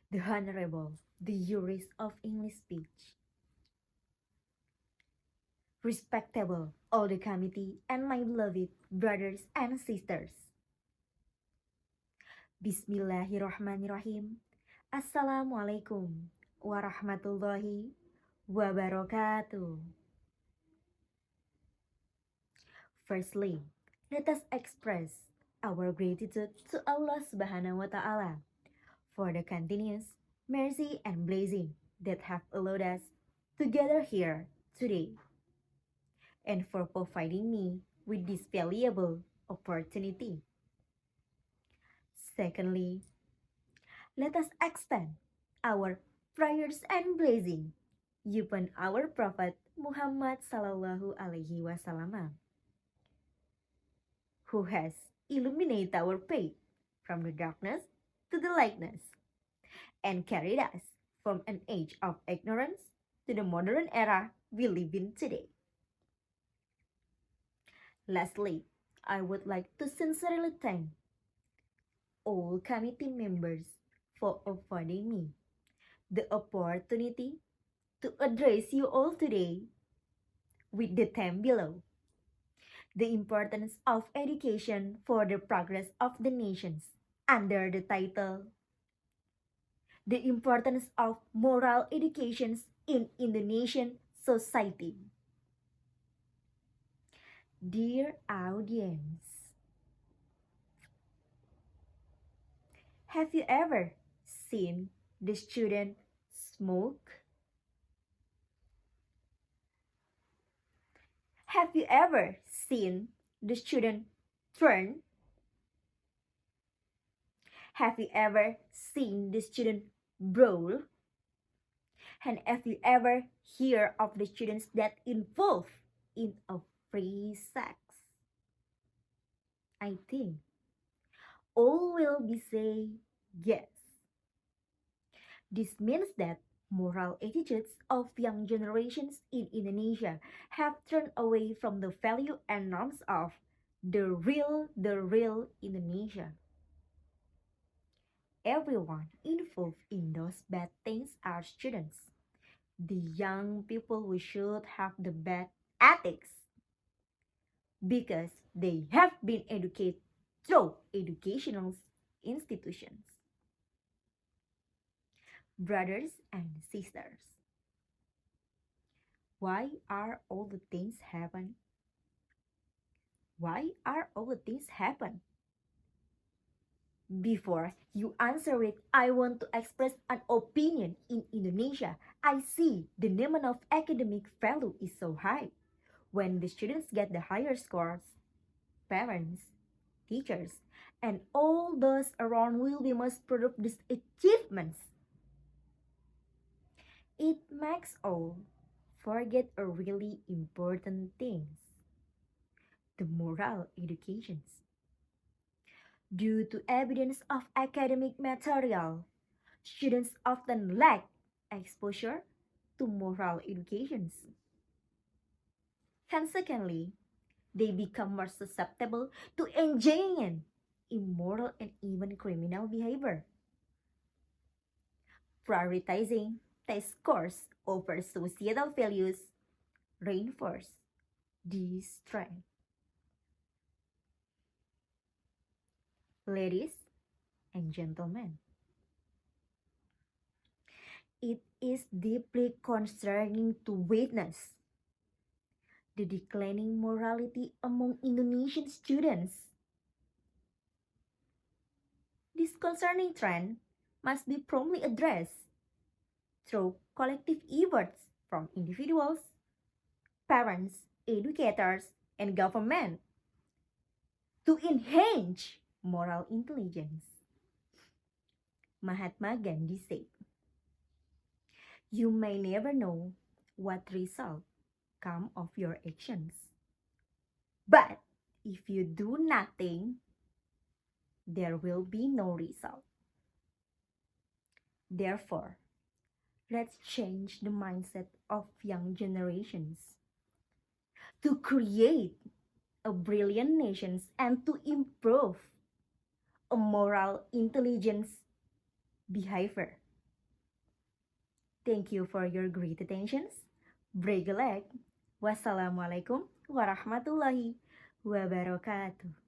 the Honorable, the jurist of English speech, respectable all the committee and my beloved brothers and sisters. Bismillahirrahmanirrahim. Assalamualaikum warahmatullahi wabarakatuh. Firstly, let us express our gratitude to Allah Subhanahu wa Ta'ala for the continuous mercy and blessing that have allowed us to gather here today, and for providing me with this valuable opportunity. Secondly, let us extend our prayers and blessing upon our Prophet Muhammad Sallallahu Alaihi Wasallam, who has illuminated our faith from the darkness to the lightness, and carried us from an age of ignorance to the modern era we live in today. Lastly, I would like to sincerely thank all committee members for affording me the opportunity to address you all today with the theme below: the importance of education for the progress of the nations, under the title The Importance of Moral Education in Indonesian Society. Dear audience, have you ever seen the student smoke? Have you ever seen the student turn? Have you ever seen the student brawl? And have you ever heard of the students that involved in a free sex? I think all will be say yes. This means that moral attitudes of young generations in Indonesia have turned away from the value and norms of the real Indonesia. Everyone involved in those bad things are students. The young people who should have the bad ethics because they have been educated through educational institutions. Brothers and sisters, why are all the things happen? Why are all the things happen? Before you answer it, I want to express an opinion. In Indonesia, I see the demand of academic value is so high. When the students get the higher scores, parents, teachers, and all those around will be most proud of these achievements. It makes all forget a really important things: the moral educations. Due to evidence of academic material, students often lack exposure to moral educations. Consequently, they become more susceptible to engaging in immoral and even criminal behavior. Prioritizing test scores over societal values reinforce this trend. Ladies and gentlemen, it is deeply concerning to witness the declining morality among Indonesian students. This concerning trend must be promptly addressed through collective efforts from individuals, parents, educators, and government to enhance moral intelligence. Mahatma Gandhi said, "You may never know what result come of your actions. But if you do nothing, there will be no result." Therefore, let's change the mindset of young generations to create a brilliant nation and to improve a moral intelligence behavior. Thank you for your great attentions. Break a leg. Wassalamualaikum warahmatullahi wabarakatuh.